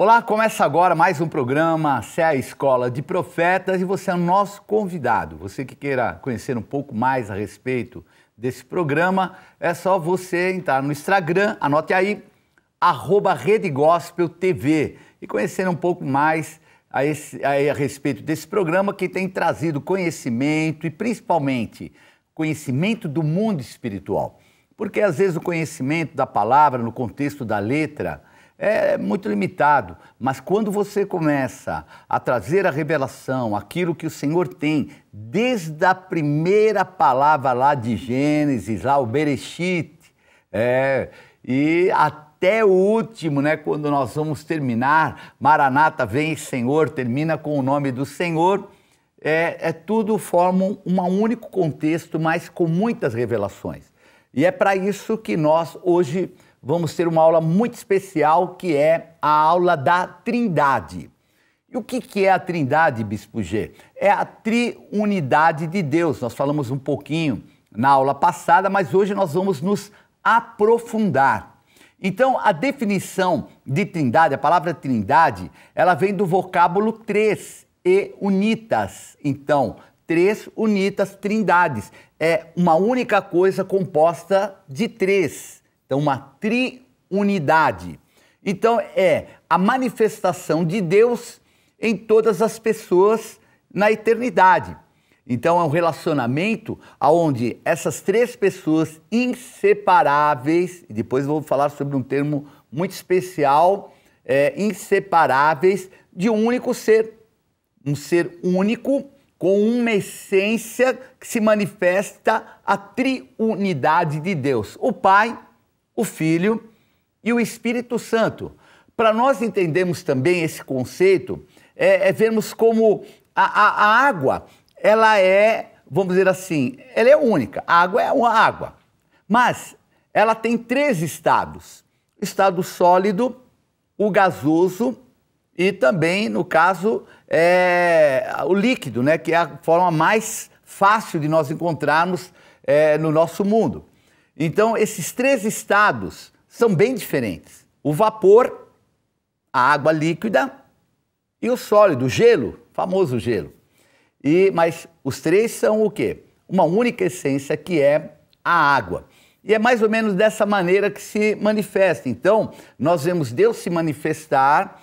Olá, começa agora mais um programa Sé a Escola de Profetas e você é o nosso convidado. Você que queira conhecer um pouco mais a respeito desse programa, é só você entrar no Instagram, anote aí, @RedeGospelTV e conhecer um pouco mais a respeito desse programa que tem trazido conhecimento e principalmente conhecimento do mundo espiritual. Porque às vezes o conhecimento da palavra no contexto da letra é muito limitado, mas quando você começa a trazer a revelação, aquilo que o Senhor tem, desde a primeira palavra lá de Gênesis, lá o Bereshit, e até o último, né, quando nós vamos terminar, Maranata, vem Senhor, termina com o nome do Senhor, tudo forma um único contexto, mas com muitas revelações. E é para isso que nós hoje vamos ter uma aula muito especial, que é a aula da Trindade. E o que é a Trindade, Bispo G? É a triunidade de Deus. Nós falamos um pouquinho na aula passada, mas hoje nós vamos nos aprofundar. Então, a definição de Trindade, a palavra Trindade, ela vem do vocábulo três e unitas. Então, três unitas, trindades. É uma única coisa composta de três. Então, uma triunidade. Então, é a manifestação de Deus em todas as pessoas na eternidade. Então, é um relacionamento onde essas três pessoas inseparáveis, e depois eu vou falar sobre um termo muito especial, inseparáveis de um único ser. Um ser único, com uma essência que se manifesta a triunidade de Deus. O Pai, o Filho e o Espírito Santo. Para nós entendermos também esse conceito, vermos como a água, ela vamos dizer assim, ela é única. A água é uma água. Mas ela tem três estados. O estado sólido, o gasoso e também, no caso, o líquido, né, que é a forma mais fácil de nós encontrarmos no nosso mundo. Então, esses três estados são bem diferentes. O vapor, a água líquida e o sólido, o gelo, famoso gelo. Mas os três são o quê? Uma única essência, que é a água. E é mais ou menos dessa maneira que se manifesta. Então, nós vemos Deus se manifestar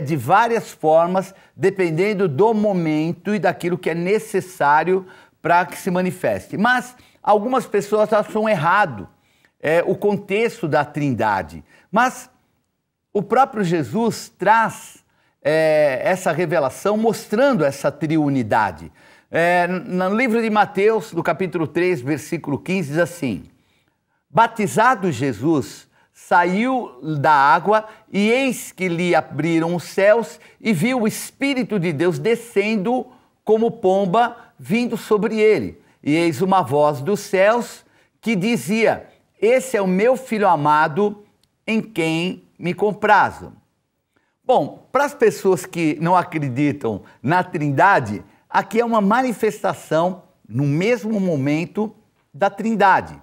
de várias formas, dependendo do momento e daquilo que é necessário para que se manifeste. Mas algumas pessoas acham errado o contexto da Trindade. Mas o próprio Jesus traz essa revelação mostrando essa triunidade. No livro de Mateus, no capítulo 3, versículo 15, diz assim: batizado Jesus, saiu da água e eis que lhe abriram os céus e viu o Espírito de Deus descendo como pomba vindo sobre ele. E eis uma voz dos céus que dizia: esse é o meu Filho amado, em quem me comprazo. Bom, para as pessoas que não acreditam na Trindade, aqui é uma manifestação no mesmo momento da Trindade.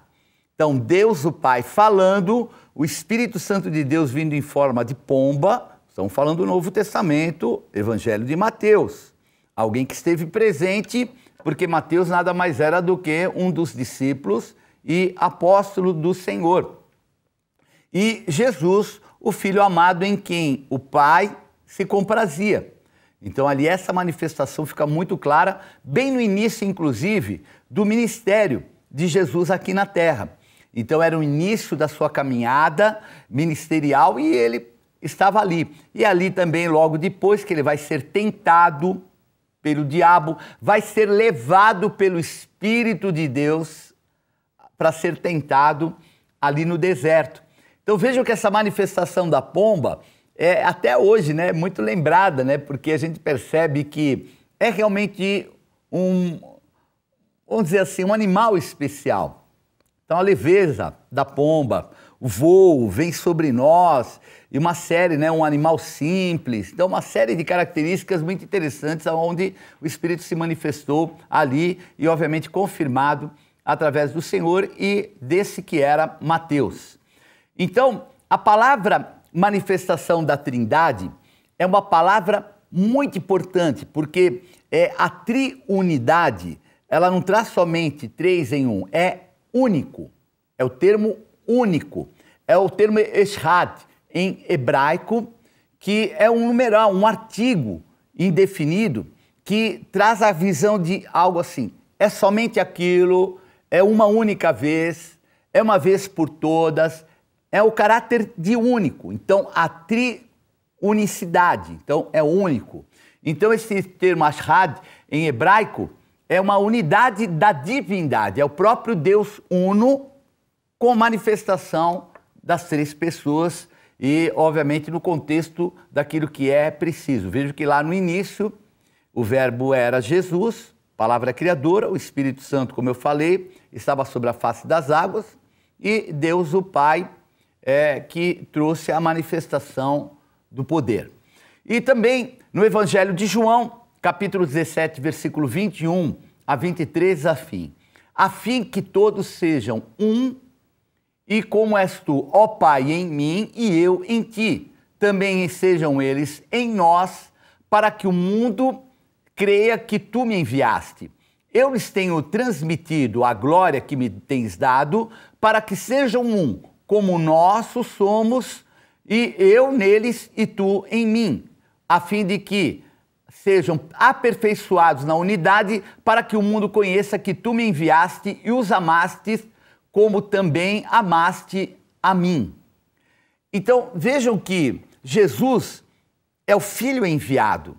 Então, Deus o Pai falando, o Espírito Santo de Deus vindo em forma de pomba. Estamos falando do Novo Testamento, Evangelho de Mateus. Alguém que esteve presente, porque Mateus nada mais era do que um dos discípulos e apóstolo do Senhor. E Jesus, o Filho amado, em quem o Pai se comprazia. Então ali essa manifestação fica muito clara, bem no início, inclusive, do ministério de Jesus aqui na Terra. Então era o início da sua caminhada ministerial e ele estava ali. E ali também, logo depois que ele vai ser tentado pelo diabo, vai ser levado pelo Espírito de Deus para ser tentado ali no deserto. Então vejam que essa manifestação da pomba é até hoje, né, muito lembrada, né, porque a gente percebe que é realmente vamos dizer assim, um animal especial. Então a leveza da pomba, o voo vem sobre nós, e uma série, né, um animal simples. Então uma série de características muito interessantes onde o Espírito se manifestou ali e obviamente confirmado através do Senhor e desse que era Mateus. Então, a palavra manifestação da Trindade, é uma palavra muito importante, porque a triunidade, ela não traz somente três em um, é único. É o termo único. É o termo eshad em hebraico, que é um numeral, um artigo indefinido, que traz a visão de algo assim. É somente aquilo, é uma única vez, é uma vez por todas, é o caráter de único. Então, a triunicidade, então é único. Então, esse termo Ashad, em hebraico, é uma unidade da divindade, é o próprio Deus uno com manifestação das três pessoas e, obviamente, no contexto daquilo que é preciso. Veja que lá no início, o verbo era Jesus, palavra criadora, o Espírito Santo, como eu falei, estava sobre a face das águas, e Deus, o Pai, que trouxe a manifestação do poder. E também no Evangelho de João, capítulo 17, versículo 21 a 23, a fim que todos sejam um, e como és tu, ó Pai, em mim e eu em ti, também sejam eles em nós, para que o mundo creia que tu me enviaste. Eu lhes tenho transmitido a glória que me tens dado, para que sejam um, como nós somos, e eu neles e tu em mim, a fim de que sejam aperfeiçoados na unidade, para que o mundo conheça que tu me enviaste e os amaste, como também amaste a mim. Então, vejam que Jesus é o Filho enviado.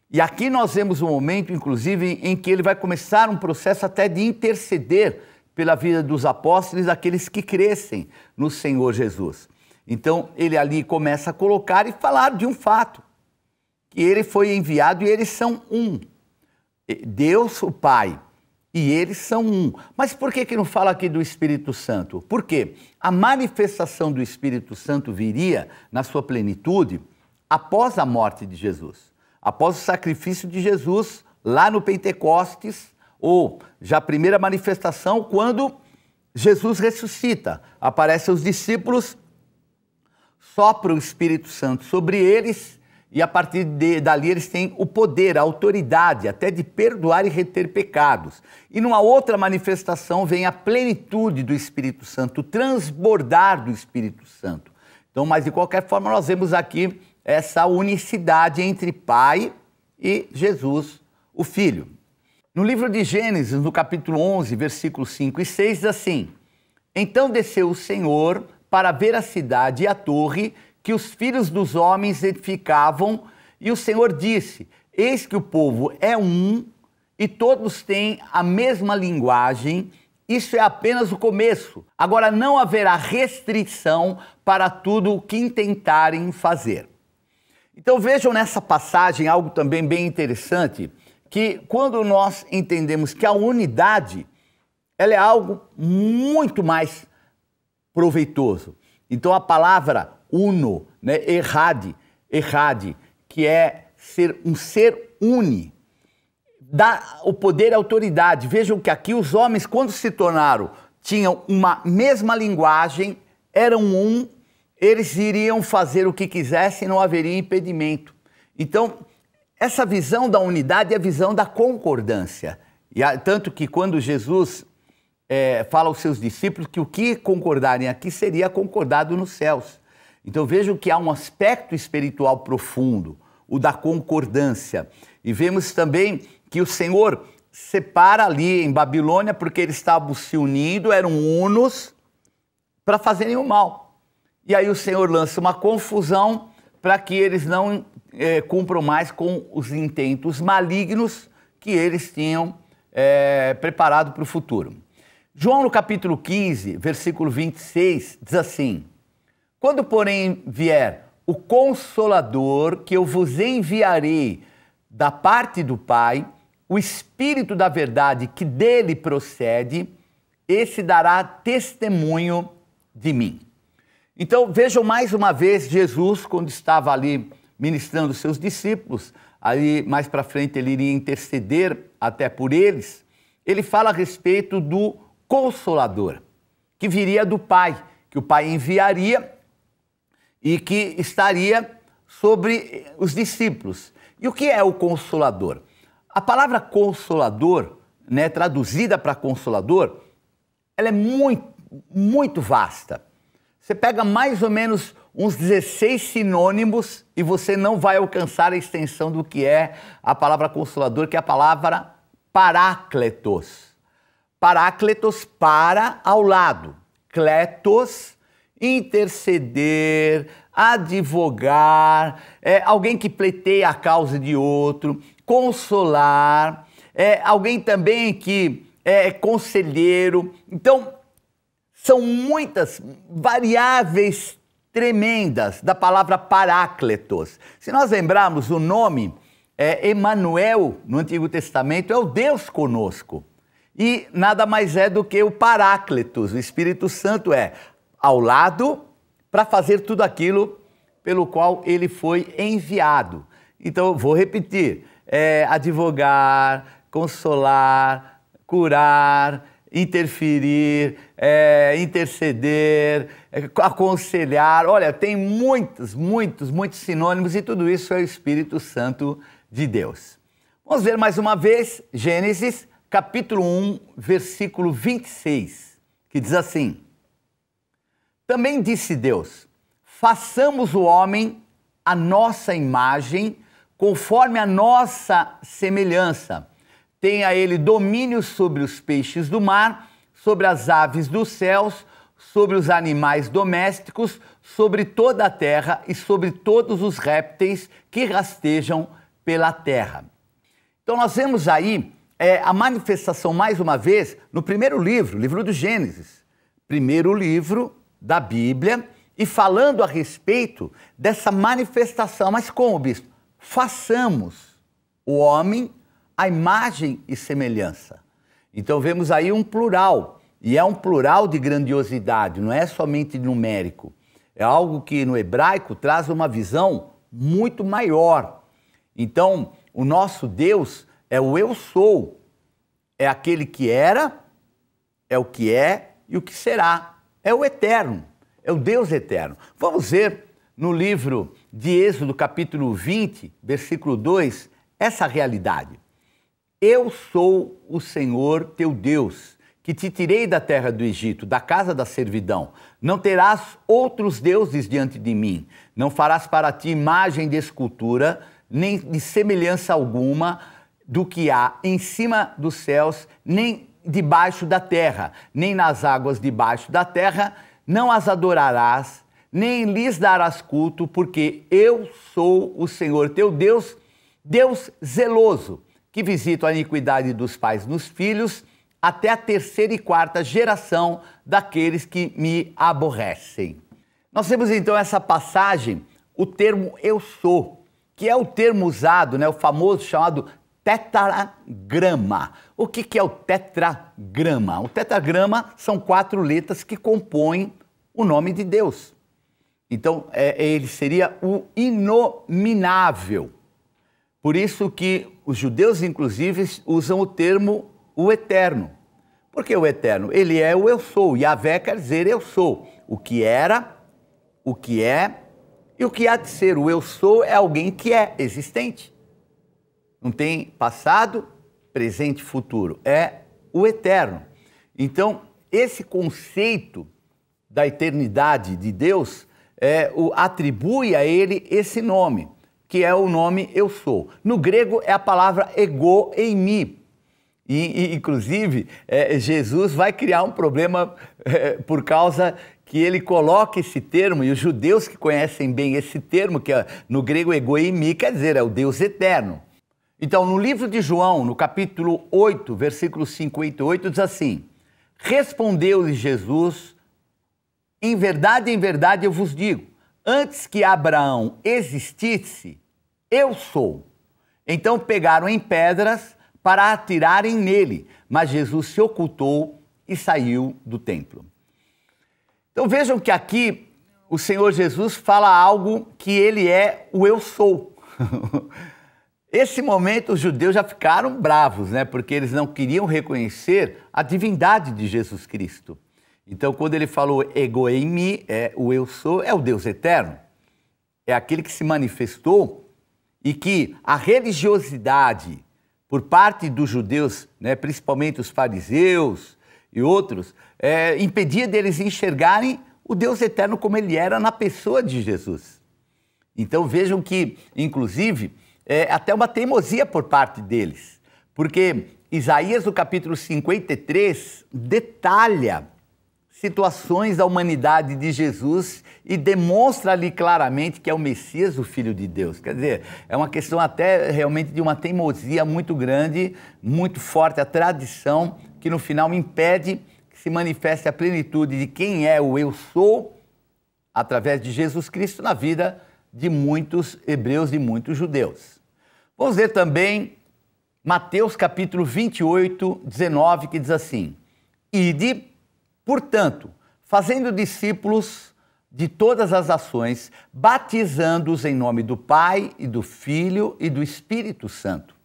E aqui nós vemos um momento, inclusive, em que ele vai começar um processo até de interceder pela vida dos apóstolos, daqueles que crescem no Senhor Jesus. Então, ele ali começa a colocar e falar de um fato, que ele foi enviado e eles são um. Deus, o Pai, e eles são um. Mas por que não fala aqui do Espírito Santo? Porque a manifestação do Espírito Santo viria na sua plenitude após a morte de Jesus. Após o sacrifício de Jesus, lá no Pentecostes, ou já a primeira manifestação, quando Jesus ressuscita. Aparecem os discípulos, sopra o Espírito Santo sobre eles, e a partir dali eles têm o poder, a autoridade, até de perdoar e reter pecados. E numa outra manifestação vem a plenitude do Espírito Santo, o transbordar do Espírito Santo. Então, mas de qualquer forma, nós vemos aqui essa unicidade entre Pai e Jesus, o Filho. No livro de Gênesis, no capítulo 11, versículos 5 e 6, diz assim: Então desceu o Senhor para ver a cidade e a torre que os filhos dos homens edificavam, e o Senhor disse: Eis que o povo é um, e todos têm a mesma linguagem. Isso é apenas o começo. Agora não haverá restrição para tudo o que intentarem fazer. Então vejam nessa passagem algo também bem interessante, que quando nós entendemos que a unidade, ela é algo muito mais proveitoso. Então a palavra uno, né, errade, que é ser um ser une, dá o poder e a autoridade. Vejam que aqui os homens, quando se tornaram, tinham uma mesma linguagem, eram um, eles iriam fazer o que quisessem, não haveria impedimento. Então, essa visão da unidade é a visão da concordância. E tanto que quando Jesus fala aos seus discípulos que o que concordarem aqui seria concordado nos céus. Então vejam que há um aspecto espiritual profundo, o da concordância. E vemos também que o Senhor separa ali em Babilônia, porque eles estavam se unindo, eram unos, para fazerem o mal. E aí o Senhor lança uma confusão para que eles não cumpram mais com os intentos malignos que eles tinham preparado para o futuro. João, no capítulo 15, versículo 26, diz assim: Quando, porém, vier o Consolador, que eu vos enviarei da parte do Pai, o Espírito da verdade que dele procede, esse dará testemunho de mim. Então, vejam mais uma vez Jesus, quando estava ali ministrando seus discípulos, ali mais para frente ele iria interceder até por eles, ele fala a respeito do Consolador, que viria do Pai, que o Pai enviaria e que estaria sobre os discípulos. E o que é o Consolador? A palavra Consolador, né, traduzida para Consolador, ela é muito vasta. Você pega mais ou menos uns 16 sinônimos e você não vai alcançar a extensão do que é a palavra Consolador, que é a palavra Parácletos. Parácletos, para, ao lado. Kletos, interceder, advogar, alguém que pleiteia a causa de outro, consolar, alguém também que é conselheiro. Então, são muitas variáveis tremendas da palavra Parácletos. Se nós lembrarmos, o nome Emanuel no Antigo Testamento é o Deus conosco. E nada mais é do que o Parácletos, o Espírito Santo ao lado para fazer tudo aquilo pelo qual ele foi enviado. Então, vou repetir, advogar, consolar, curar, interferir, interceder, aconselhar. Olha, tem muitos sinônimos e tudo isso é o Espírito Santo de Deus. Vamos ver mais uma vez Gênesis, capítulo 1, versículo 26, que diz assim: Também disse Deus, façamos o homem à nossa imagem, conforme a nossa semelhança. Tenha ele domínio sobre os peixes do mar, sobre as aves dos céus, sobre os animais domésticos, sobre toda a terra e sobre todos os répteis que rastejam pela terra. Então nós vemos aí a manifestação, mais uma vez, no primeiro livro, livro do Gênesis. Primeiro livro da Bíblia, e falando a respeito dessa manifestação. Mas como, bispo? Façamos o homem à imagem e semelhança. Então vemos aí um plural, e é um plural de grandiosidade, não é somente numérico. É algo que no hebraico traz uma visão muito maior. Então, o nosso Deus é o eu sou, é aquele que era, é o que é e o que será, é o eterno, é o Deus eterno. Vamos ver no livro de Êxodo, capítulo 20, versículo 2, essa realidade. Eu sou o Senhor teu Deus, que te tirei da terra do Egito, da casa da servidão. Não terás outros deuses diante de mim. Não farás para ti imagem de escultura, nem de semelhança alguma do que há em cima dos céus, nem debaixo da terra, nem nas águas debaixo da terra. Não as adorarás, nem lhes darás culto, porque eu sou o Senhor teu Deus, Deus zeloso, que visita a iniquidade dos pais nos filhos, até a terceira e quarta geração daqueles que me aborrecem. Nós temos então essa passagem, o termo eu sou, que é o termo usado, né, o famoso chamado tetragrama. O que é o tetragrama? O tetragrama são 4 letras que compõem o nome de Deus. Então, ele seria o inominável. Por isso que os judeus, inclusive, usam o termo o eterno. Por que o eterno? Ele é o eu sou. Yahvé quer dizer eu sou. O que era, o que é e o que há de ser. O eu sou é alguém que é existente. Não tem passado, presente e futuro. É o eterno. Então, esse conceito da eternidade de Deus atribui a ele esse nome, que é o nome eu sou. No grego é a palavra ego eimi. E inclusive, Jesus vai criar um problema por causa que ele coloca esse termo, e os judeus que conhecem bem esse termo, que no grego ego eimi, quer dizer, é o Deus eterno. Então, no livro de João, no capítulo 8, versículos 58, diz assim: Respondeu-lhe Jesus, em verdade eu vos digo, antes que Abraão existisse, eu sou. Então pegaram em pedras para atirarem nele, mas Jesus se ocultou e saiu do templo. Então vejam que aqui o Senhor Jesus fala algo que ele é o eu sou. Esse momento os judeus já ficaram bravos, né? Porque eles não queriam reconhecer a divindade de Jesus Cristo. Então, quando ele falou ego eimi, o eu sou, é o Deus eterno. é aquele que se manifestou e que a religiosidade por parte dos judeus, né, principalmente os fariseus e outros, impedia deles enxergarem o Deus eterno como ele era na pessoa de Jesus. Então vejam que, inclusive, até uma teimosia por parte deles, porque Isaías, no capítulo 53, detalha situações da humanidade de Jesus e demonstra ali claramente que é o Messias, o Filho de Deus. Quer dizer, é uma questão até realmente de uma teimosia muito grande, muito forte, a tradição que no final impede que se manifeste a plenitude de quem é o eu sou através de Jesus Cristo na vida de muitos hebreus e muitos judeus. Vamos ver também Mateus capítulo 28, 19, que diz assim: Ide, portanto, fazendo discípulos de todas as nações, batizando-os em nome do Pai e do Filho e do Espírito Santo.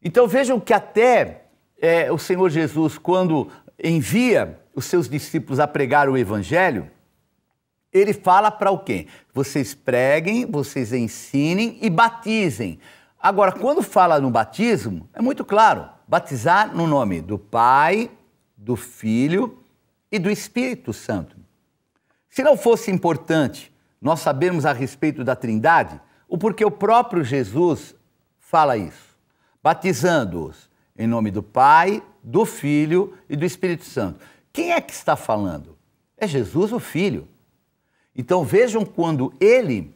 Então vejam que até o Senhor Jesus, quando envia os seus discípulos a pregar o Evangelho, ele fala para o quê? Vocês preguem, vocês ensinem e batizem. Agora, quando fala no batismo, é muito claro, batizar no nome do Pai, do Filho e do Espírito Santo. Se não fosse importante nós sabermos a respeito da Trindade, o porquê o próprio Jesus fala isso, batizando-os em nome do Pai, do Filho e do Espírito Santo. Quem é que está falando? É Jesus, o Filho. Então vejam, quando ele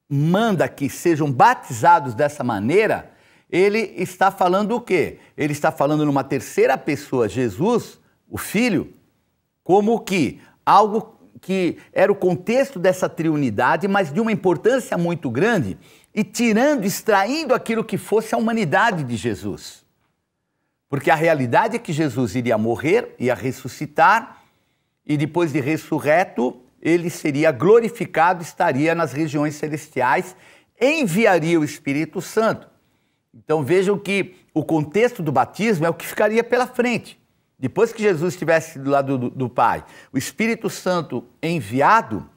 manda que sejam batizados dessa maneira, ele está falando o quê? Ele está falando numa terceira pessoa, Jesus, o Filho, como que algo que era o contexto dessa triunidade, mas de uma importância muito grande, e tirando, extraindo aquilo que fosse a humanidade de Jesus. Porque a realidade é que Jesus iria morrer, ia ressuscitar, e depois de ressurreto, ele seria glorificado, estaria nas regiões celestiais, enviaria o Espírito Santo. Então vejam que o contexto do batismo é o que ficaria pela frente. Depois que Jesus estivesse do lado do Pai, o Espírito Santo enviado,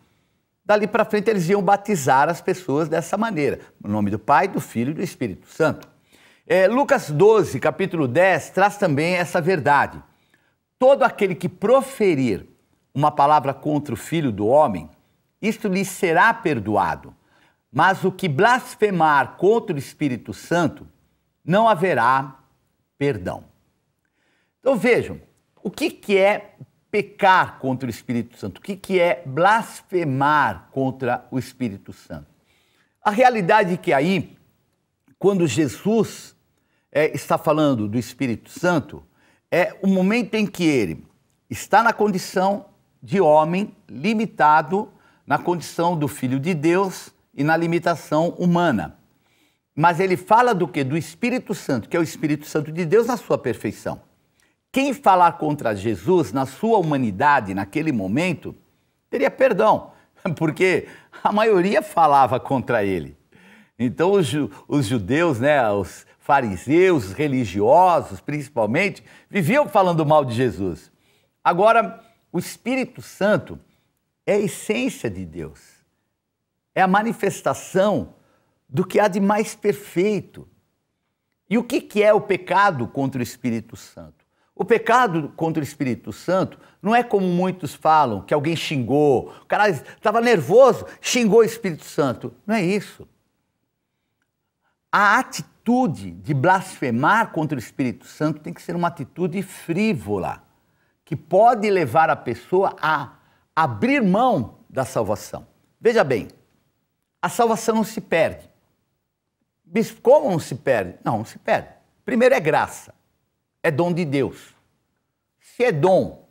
dali para frente eles iam batizar as pessoas dessa maneira, no nome do Pai, do Filho e do Espírito Santo. Lucas 12, capítulo 10, traz também essa verdade. Todo aquele que proferir uma palavra contra o Filho do Homem, isto lhe será perdoado. Mas o que blasfemar contra o Espírito Santo, não haverá perdão. Então vejam, o que é pecar contra o Espírito Santo? O que é blasfemar contra o Espírito Santo? A realidade é que aí, quando Jesus está falando do Espírito Santo, é o momento em que ele está na condição de homem limitado, na condição do Filho de Deus e na limitação humana. Mas ele fala do quê? Do Espírito Santo, que é o Espírito Santo de Deus na sua perfeição. Quem falar contra Jesus na sua humanidade naquele momento, teria perdão, porque a maioria falava contra ele. Então os judeus, né, os fariseus, os religiosos principalmente, viviam falando mal de Jesus. Agora, o Espírito Santo é a essência de Deus, é a manifestação do que há de mais perfeito. E o que é o pecado contra o Espírito Santo? O pecado contra o Espírito Santo não é como muitos falam, que alguém xingou, o cara estava nervoso, xingou o Espírito Santo. Não é isso. A atitude de blasfemar contra o Espírito Santo tem que ser uma atitude frívola, que pode levar a pessoa a abrir mão da salvação. Veja bem, a salvação não se perde. Bispo, como não se perde? Não, não se perde. Primeiro é graça, é dom de Deus. Se é dom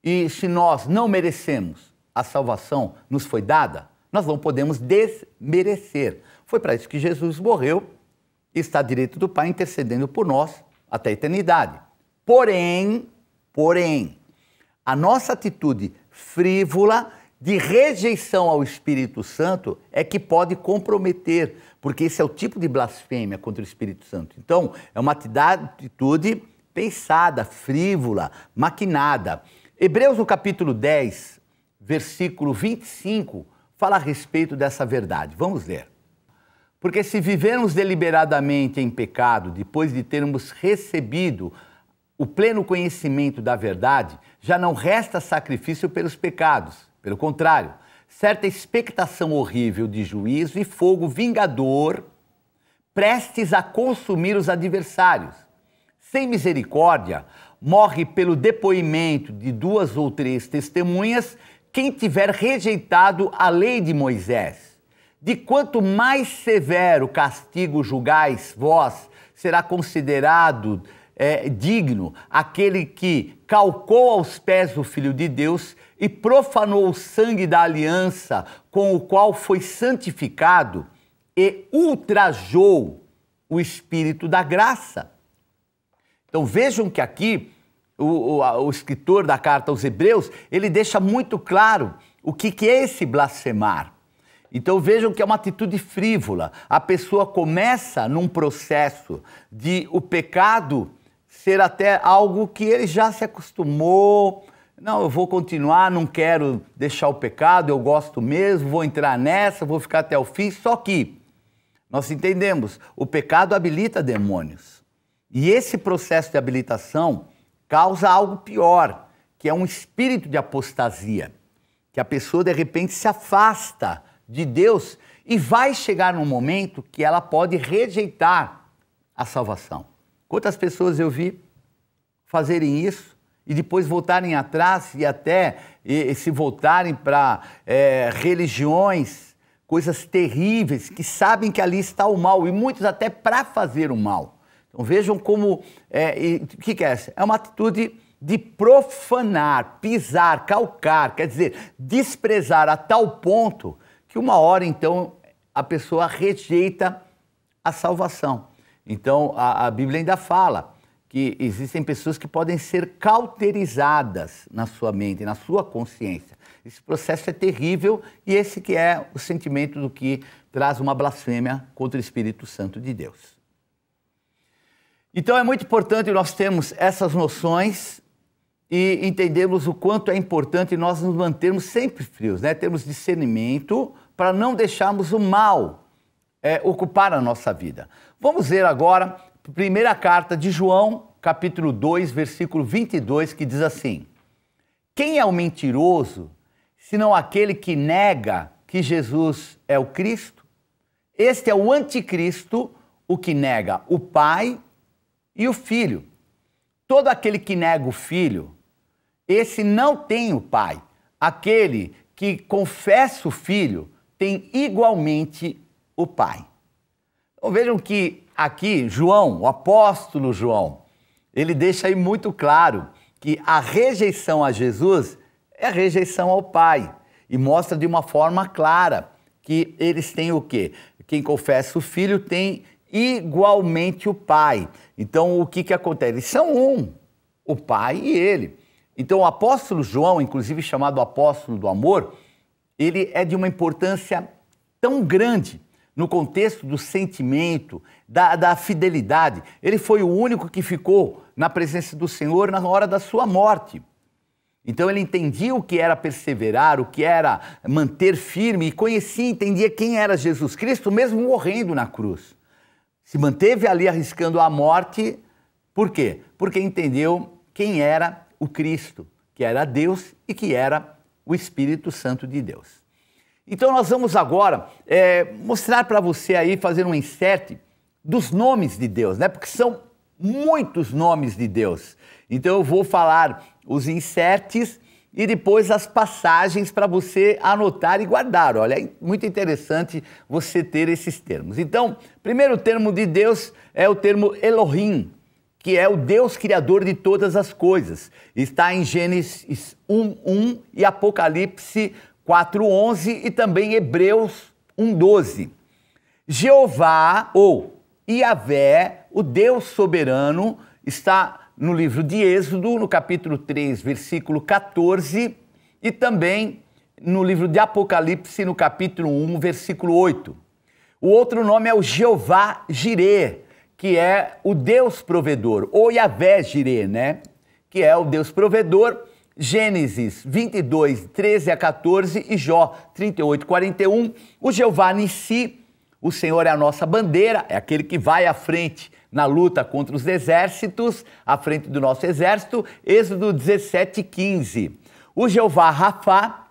e se nós não merecemos, a salvação nos foi dada, nós não podemos desmerecer. Foi para isso que Jesus morreu e está à direita do Pai intercedendo por nós até a eternidade. Porém, a nossa atitude frívola de rejeição ao Espírito Santo é que pode comprometer, porque esse é o tipo de blasfêmia contra o Espírito Santo. Então, é uma atitude pensada, frívola, maquinada. Hebreus, no capítulo 10, versículo 25, fala a respeito dessa verdade. Vamos ler. Porque se vivermos deliberadamente em pecado, depois de termos recebido o pleno conhecimento da verdade, já não resta sacrifício pelos pecados. Pelo contrário, certa expectação horrível de juízo e fogo vingador, prestes a consumir os adversários. Sem misericórdia, morre pelo depoimento de 2 ou 3 testemunhas quem tiver rejeitado a lei de Moisés. De quanto mais severo castigo julgais vós, será considerado digno aquele que calcou aos pés o Filho de Deus e profanou o sangue da aliança com o qual foi santificado e ultrajou o Espírito da graça. Então vejam que aqui o escritor da carta aos Hebreus, ele deixa muito claro o que é esse blasfemar. Então vejam que é uma atitude frívola. A pessoa começa num processo de o pecado ser até algo que ele já se acostumou. Não, eu vou continuar, não quero deixar o pecado, eu gosto mesmo, vou entrar nessa, vou ficar até o fim. Só que nós entendemos, o pecado habilita demônios. E esse processo de habilitação causa algo pior, que é um espírito de apostasia, que a pessoa de repente se afasta de Deus e vai chegar num momento que ela pode rejeitar a salvação. Quantas pessoas eu vi fazerem isso e depois voltarem atrás e até se voltarem para religiões, coisas terríveis, que sabem que ali está o mal, e muitos até para fazer o mal. Então vejam como, o que é essa? É uma atitude de profanar, pisar, calcar, quer dizer, desprezar a tal ponto que uma hora, então, a pessoa rejeita a salvação. Então, a Bíblia ainda fala que existem pessoas que podem ser cauterizadas na sua mente, na sua consciência. Esse processo é terrível e esse que é o sentimento do que traz uma blasfêmia contra o Espírito Santo de Deus. Então, é muito importante nós termos essas noções e entendermos o quanto é importante nós nos mantermos sempre frios, né? Termos discernimento para não deixarmos o mal ocupar a nossa vida. Vamos ver agora a primeira carta de João, capítulo 2, versículo 22, que diz assim: quem é o mentiroso, senão aquele que nega que Jesus é o Cristo? Este é o anticristo, o que nega o Pai e o Filho. Todo aquele que nega o Filho, esse não tem o Pai. Aquele que confessa o Filho tem igualmente o Pai. Então vejam que aqui João, o apóstolo João, ele deixa aí muito claro que a rejeição a Jesus é a rejeição ao Pai. E mostra de uma forma clara que eles têm o quê? Quem confessa o Filho tem igualmente o Pai. Então o que acontece? Eles são um, o Pai e ele. Então o apóstolo João, inclusive chamado apóstolo do amor, ele é de uma importância tão grande no contexto do sentimento, da fidelidade. Ele foi o único que ficou na presença do Senhor na hora da sua morte. Então ele entendia o que era perseverar, o que era manter firme, e conhecia e entendia quem era Jesus Cristo, mesmo morrendo na cruz. Se manteve ali arriscando a morte, por quê? Porque entendeu quem era o Cristo, que era Deus e que era o Espírito Santo de Deus. Então nós vamos agora mostrar para você aí, fazer um insert dos nomes de Deus, né? Porque são muitos nomes de Deus. Então eu vou falar os inserts e depois as passagens para você anotar e guardar. Olha, é muito interessante você ter esses termos. Então, primeiro termo de Deus é o termo Elohim, que é o Deus criador de todas as coisas. Está em Gênesis 1:1 e Apocalipse 4:11 e também Hebreus 1:12. Jeová ou Iavé, o Deus soberano, está no livro de Êxodo, no capítulo 3, versículo 14, e também no livro de Apocalipse, no capítulo 1, versículo 8. O outro nome é o Jeová Jirê, que é o Deus provedor, ou Iavé Jirê, né? Que é o Deus provedor, Gênesis 22, 13 a 14 e Jó 38, 41. O Jeová Nissi, o Senhor é a nossa bandeira, é aquele que vai à frente na luta contra os exércitos, à frente do nosso exército. Êxodo 17, 15. O Jeová Rafá,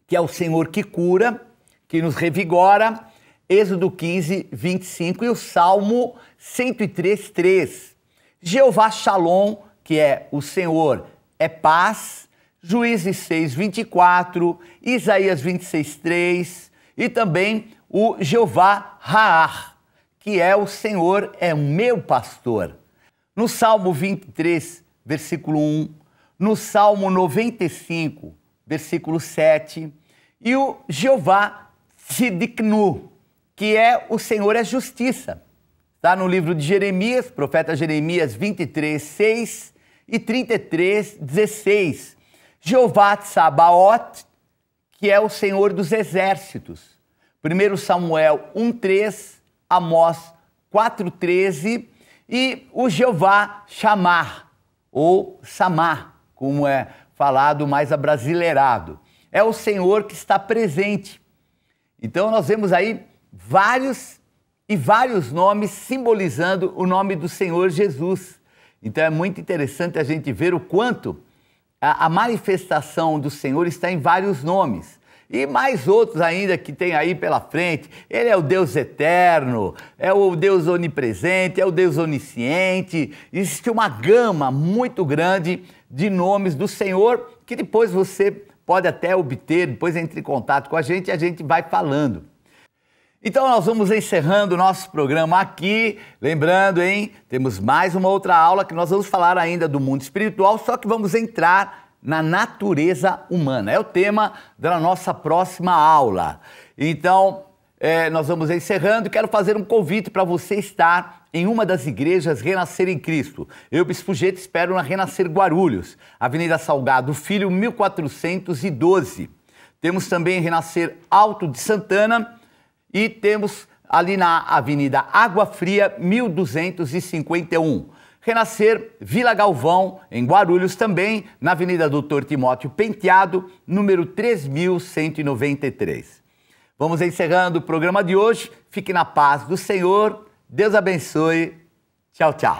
que é o Senhor que cura, que nos revigora. Êxodo 15, 25. E o Salmo 103, 3. Jeová Shalom, que é o Senhor é paz. Juízes 6, 24. Isaías 26, 3. E também o Jeová Raar, que é o Senhor é o meu pastor. No Salmo 23, versículo 1. No Salmo 95, versículo 7. E o Jeová Tzidkenu, que é o Senhor é justiça. Está no livro de Jeremias, profeta Jeremias 23, 6 e 33, 16. Jeová Tsabaoth, que é o Senhor dos exércitos. 1 Samuel 1, 3, Amós 4, 13 e o Jeová Chamar, ou Samar, como é falado mais abrasileirado. É o Senhor que está presente. Então nós vemos aí vários nomes simbolizando o nome do Senhor Jesus. Então é muito interessante a gente ver o quanto a manifestação do Senhor está em vários nomes. E mais outros ainda que tem aí pela frente. Ele é o Deus eterno, é o Deus onipresente, é o Deus onisciente. Existe uma gama muito grande de nomes do Senhor que depois você pode até obter, depois entre em contato com a gente e a gente vai falando. Então nós vamos encerrando o nosso programa aqui, lembrando, temos mais uma outra aula que nós vamos falar ainda do mundo espiritual, só que vamos entrar na natureza humana. É o tema da nossa próxima aula. Então, nós vamos encerrando. Quero fazer um convite para você estar em uma das igrejas Renascer em Cristo. Eu, Bispo Gete, espero na Renascer Guarulhos, Avenida Salgado Filho, 1412. Temos também Renascer Alto de Santana e temos ali na Avenida Água Fria, 1251. Renascer Vila Galvão, em Guarulhos também, na Avenida Doutor Timóteo Penteado, número 3193. Vamos encerrando o programa de hoje. Fique na paz do Senhor. Deus abençoe. Tchau, tchau.